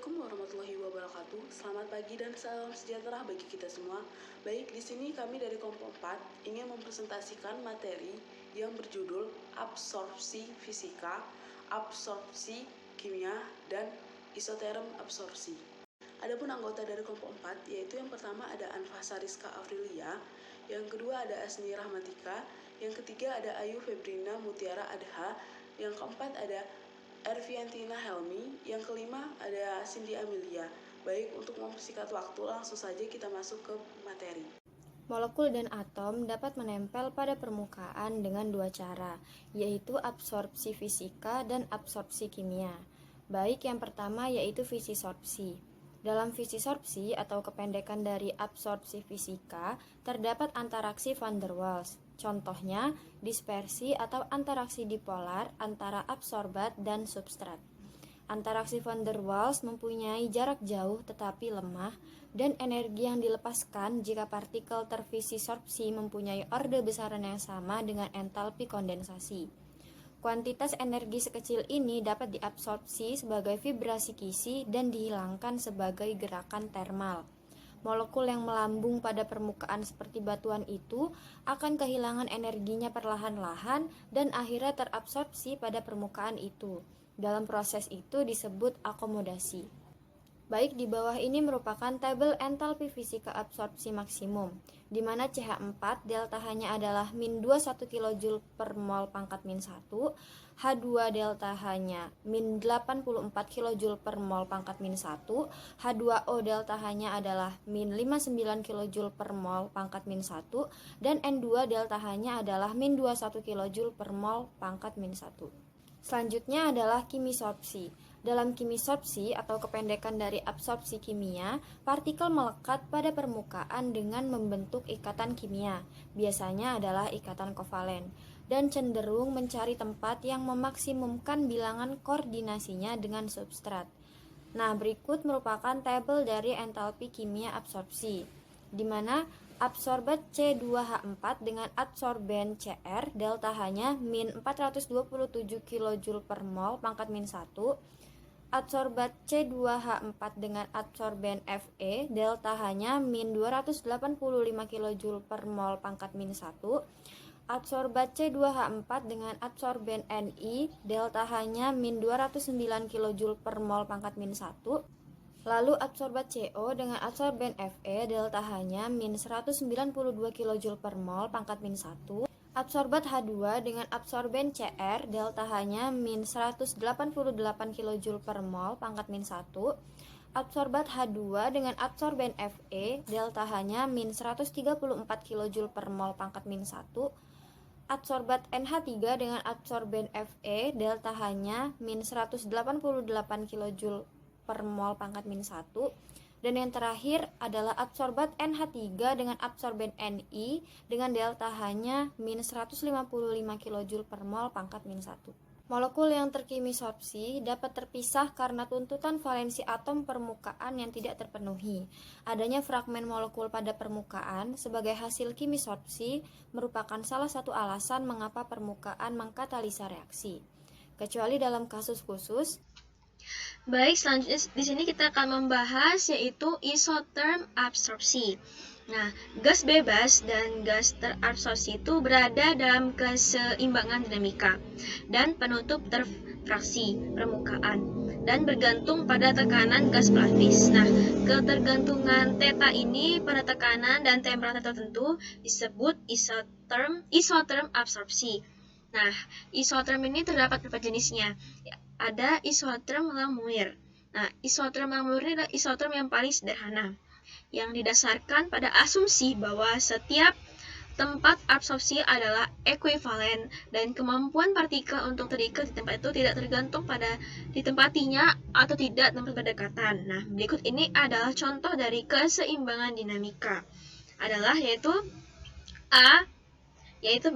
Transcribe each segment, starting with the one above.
Assalamualaikum warahmatullahi wabarakatuh. Selamat pagi dan salam sejahtera bagi kita semua. Baik, di sini kami dari kelompok 4 ingin mempresentasikan materi yang berjudul absorpsi fisika, absorpsi kimia, dan isoterm absorpsi. Adapun anggota dari kelompok 4 yaitu yang pertama ada Anfasa Rizka Afrilia, yang kedua ada Asni Rahmatika, yang ketiga ada Ayu Febrina Mutiara Adha, yang keempat ada Erviantina Helmi, yang kelima ada Cindy Amelia. Baik, untuk mempersingkat waktu langsung saja kita masuk ke materi. Molekul dan atom dapat menempel pada permukaan dengan dua cara, yaitu absorpsi fisika dan absorpsi kimia. Baik yang pertama yaitu fisisorpsi. Dalam fisisorpsi atau kependekan dari absorpsi fisika, terdapat antaraksi van der Waals. Contohnya, dispersi atau antaraksi dipolar antara absorbat dan substrat. Antaraksi van der Waals mempunyai jarak jauh tetapi lemah, dan energi yang dilepaskan jika partikel terfisisorpsi mempunyai orde besaran yang sama dengan entalpi kondensasi. Kuantitas energi sekecil ini dapat diabsorpsi sebagai vibrasi kisi dan dihilangkan sebagai gerakan termal. Molekul yang melambung pada permukaan seperti batuan itu akan kehilangan energinya perlahan-lahan dan akhirnya terabsorpsi pada permukaan itu. Dalam proses itu disebut akomodasi. Baik, di bawah ini merupakan tabel entalpi fisika absorpsi maksimum, di mana CH4 delta H-nya adalah min 21 kJ per mol pangkat min 1, H2 delta H-nya min 84 kJ per mol pangkat min 1, H2O delta H-nya adalah min 59 kJ per mol pangkat min 1, dan N2 delta H-nya adalah min 21 kJ per mol pangkat min 1. Selanjutnya adalah kimisorpsi. Dalam kimisorpsi atau kependekan dari absorpsi kimia, partikel melekat pada permukaan dengan membentuk ikatan kimia, biasanya adalah ikatan kovalen, dan cenderung mencari tempat yang memaksimumkan bilangan koordinasinya dengan substrat. Nah, berikut merupakan tabel dari entalpi kimia absorpsi, di mana absorbat C2H4 dengan adsorben Cr delta H-nya min 427 kJ per mol pangkat min 1, adsorbat C2H4 dengan adsorben Fe delta H-nya min 285 kJ per mol pangkat min 1, adsorbat C2H4 dengan adsorben Ni delta H-nya min 209 kJ per mol pangkat min 1, lalu adsorbat CO dengan adsorben Fe delta H-nya min 192 kJ per mol pangkat min 1, absorbat H2 dengan absorben Cr delta H-nya min 188 kJ per mol pangkat min 1, absorbat H2 dengan absorben Fe delta H-nya min 134 kJ per mol pangkat min 1, absorbat NH3 dengan absorben Fe delta H-nya min 188 kJ per mol pangkat min 1, dan yang terakhir adalah absorbat NH3 dengan absorben Ni dengan delta H-nya min 155 kJ per mol pangkat min 1. Molekul yang terkimisorpsi dapat terpisah karena tuntutan valensi atom permukaan yang tidak terpenuhi. Adanya fragmen molekul pada permukaan sebagai hasil kimisorpsi merupakan salah satu alasan mengapa permukaan mengkatalisa reaksi. Kecuali dalam kasus khusus. Baik, selanjutnya di sini kita akan membahas yaitu isotherm absorpsi. Nah, gas bebas dan gas terabsorpsi itu berada dalam keseimbangan dinamika dan penutup terfraksi permukaan dan bergantung pada tekanan gas pelapis. Nah, ketergantungan theta ini pada tekanan dan temperatur tertentu disebut isotherm absorpsi. Nah, isotherm ini terdapat beberapa jenisnya. Ada isotherm Langmuir. Nah, isotherm Langmuir ini adalah isotherm yang paling sederhana, yang didasarkan pada asumsi bahwa setiap tempat absorpsi adalah ekuivalen dan kemampuan partikel untuk terikat di tempat itu tidak tergantung pada ditempatinya atau tidak tempat berdekatan. Nah, berikut ini adalah contoh dari keseimbangan dinamika. Adalah yaitu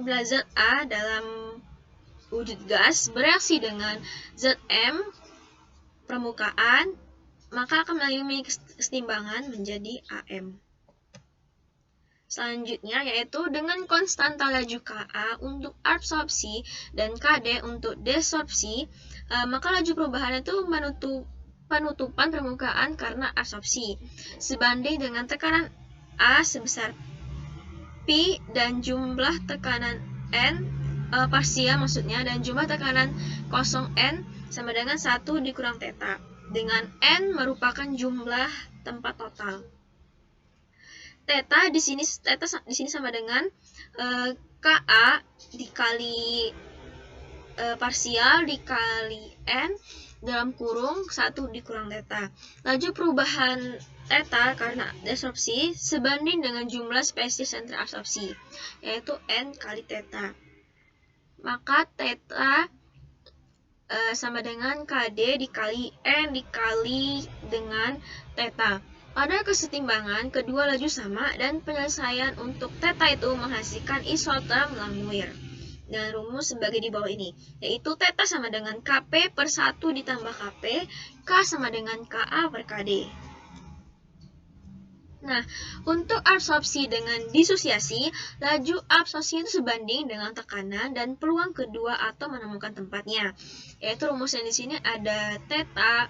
bila zat A dalam wujud gas bereaksi dengan zat M permukaan, maka akan mengalami keseimbangan menjadi AM. Selanjutnya yaitu dengan konstanta laju Ka untuk absorpsi dan Kd untuk desorpsi, maka laju perubahan itu penutupan permukaan karena absorpsi, sebanding dengan tekanan A sebesar P dan jumlah tekanan N parsial maksudnya, dan jumlah tekanan kosong N sama dengan 1 dikurang theta, dengan N merupakan jumlah tempat total. Theta di sini sama dengan Ka dikali parsial dikali N dalam kurung 1 dikurang theta. Laju perubahan theta karena desorpsi sebanding dengan jumlah spesies sentra absorpsi, yaitu N kali theta. Maka theta sama dengan KD dikali N dikali dengan theta. Pada kesetimbangan, kedua laju sama dan penyelesaian untuk theta itu menghasilkan isoterm Langmuir. Dengan rumus sebagai di bawah ini, yaitu theta sama dengan Kp per 1 ditambah Kp, K sama dengan Ka per Kd. Nah, untuk absorpsi dengan disosiasi, laju absorpsi itu sebanding dengan tekanan dan peluang kedua atom menemukan tempatnya. Yaitu rumusnya di sini ada theta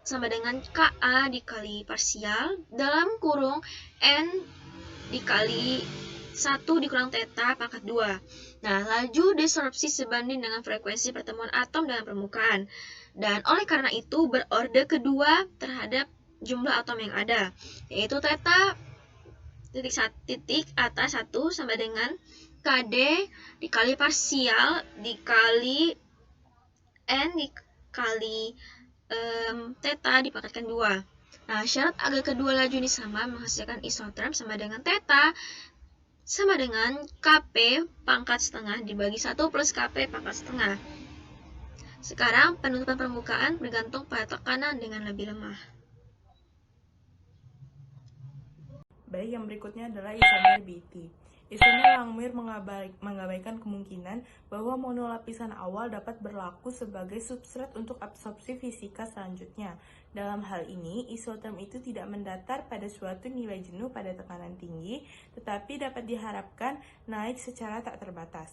sama dengan Ka dikali parsial dalam kurung N dikali 1 dikurang theta pangkat 2. Nah, laju desorpsi sebanding dengan frekuensi pertemuan atom dengan permukaan. Dan oleh karena itu berorde kedua terhadap jumlah atom yang ada, yaitu theta titik atas 1 sama dengan Kd dikali parsial dikali N dikali theta dipangkatkan 2. Nah, syarat agar kedua laju ini sama menghasilkan isoterm sama dengan theta sama dengan Kp pangkat setengah dibagi 1 plus Kp pangkat setengah. Sekarang penutupan permukaan bergantung pada tekanan dengan lebih lemah. Baik, yang berikutnya adalah isomer BT. Isomer Langmuir mengabaikan kemungkinan bahwa monolapisan awal dapat berlaku sebagai substrat untuk absorpsi fisika selanjutnya. Dalam hal ini, isoterm itu tidak mendatar pada suatu nilai jenuh pada tekanan tinggi, tetapi dapat diharapkan naik secara tak terbatas.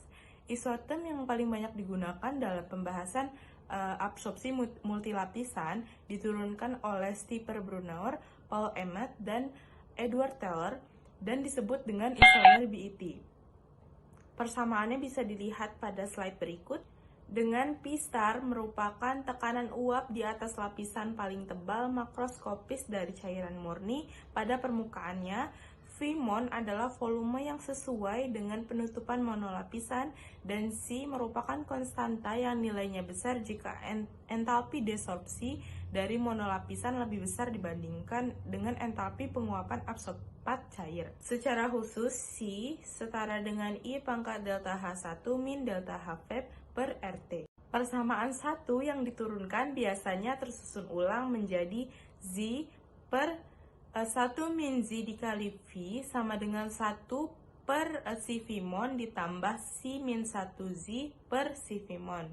Isoterm yang paling banyak digunakan dalam pembahasan absorpsi multilapisan diturunkan oleh Stepper Brunauer, Paul Emmett, dan Edward Teller, dan disebut dengan isomer BET. Persamaannya bisa dilihat pada slide berikut. Dengan P star merupakan tekanan uap di atas lapisan paling tebal makroskopis dari cairan murni pada permukaannya. V mon adalah volume yang sesuai dengan penutupan monolapisan, dan C merupakan konstanta yang nilainya besar jika entalpi desorpsi dari monolapisan lebih besar dibandingkan dengan entalpi penguapan absorbat cair. Secara khusus, C setara dengan I pangkat delta H1 min delta H Feb per RT. Persamaan 1 yang diturunkan biasanya tersusun ulang menjadi Z per 1 min Z dikali V sama dengan 1 per CV mon ditambah C min 1 Z per CV mon.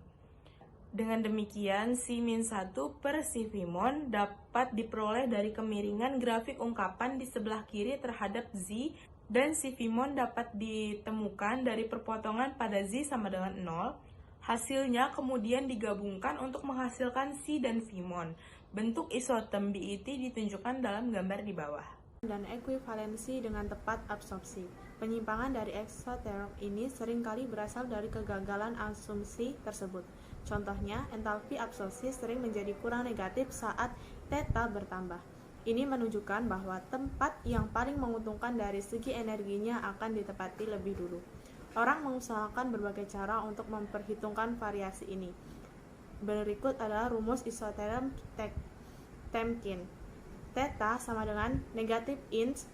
Dengan demikian, C min 1 per CV mon dapat diperoleh dari kemiringan grafik ungkapan di sebelah kiri terhadap Z, dan CV mon dapat ditemukan dari perpotongan pada Z sama dengan 0. Hasilnya kemudian digabungkan untuk menghasilkan C dan V mon. Bentuk isoterm BET ditunjukkan dalam gambar di bawah. Dan ekuivalensi dengan tepat absorpsi. Penyimpangan dari isoterm ini seringkali berasal dari kegagalan asumsi tersebut. Contohnya, entalpi absorpsi sering menjadi kurang negatif saat theta bertambah. Ini menunjukkan bahwa tempat yang paling menguntungkan dari segi energinya akan ditepati lebih dulu. Orang mengusahakan berbagai cara untuk memperhitungkan variasi ini. Berikut adalah rumus isoterm Temkin. Theta sama dengan negatif ins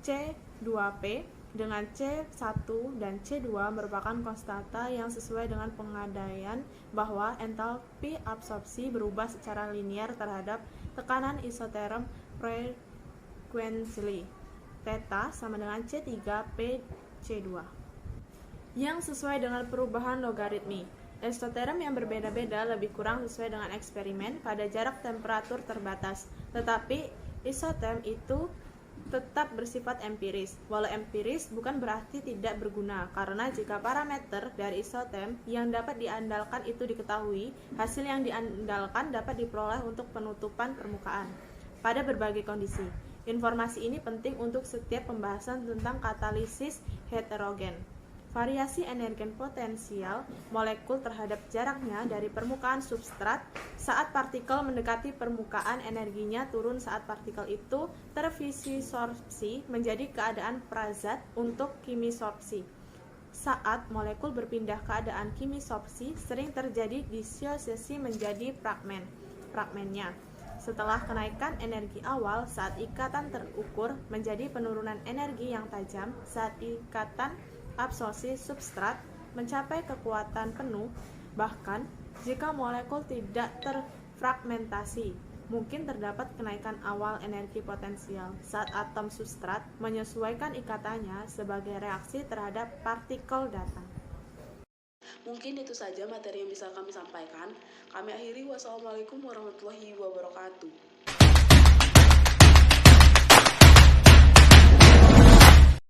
C2P dengan C1 dan C2 merupakan konstanta yang sesuai dengan pengandaian bahwa entalpi absorpsi berubah secara linear terhadap tekanan isoterm frequently. Theta sama dengan C3P C2 yang sesuai dengan perubahan logaritmi. Isoterm yang berbeda-beda lebih kurang sesuai dengan eksperimen pada jarak temperatur terbatas, tetapi isoterm itu tetap bersifat empiris. Walau empiris bukan berarti tidak berguna, karena jika parameter dari isoterm yang dapat diandalkan itu diketahui, hasil yang diandalkan dapat diperoleh untuk penutupan permukaan pada berbagai kondisi. Informasi ini penting untuk setiap pembahasan tentang katalisis heterogen. Variasi energi potensial molekul terhadap jaraknya dari permukaan substrat saat partikel mendekati permukaan, energinya turun saat partikel itu terfisisorpsi menjadi keadaan prazat untuk kimisorpsi. Saat molekul berpindah keadaan kimisorpsi, sering terjadi disosiasi menjadi fragmennya. Setelah kenaikan energi awal saat ikatan terukur menjadi penurunan energi yang tajam saat ikatan absorpsi substrat mencapai kekuatan penuh, bahkan jika molekul tidak terfragmentasi, mungkin terdapat kenaikan awal energi potensial saat atom substrat menyesuaikan ikatannya sebagai reaksi terhadap partikel datang. Mungkin itu saja materi yang bisa kami sampaikan. Kami akhiri. Wassalamualaikum warahmatullahi wabarakatuh.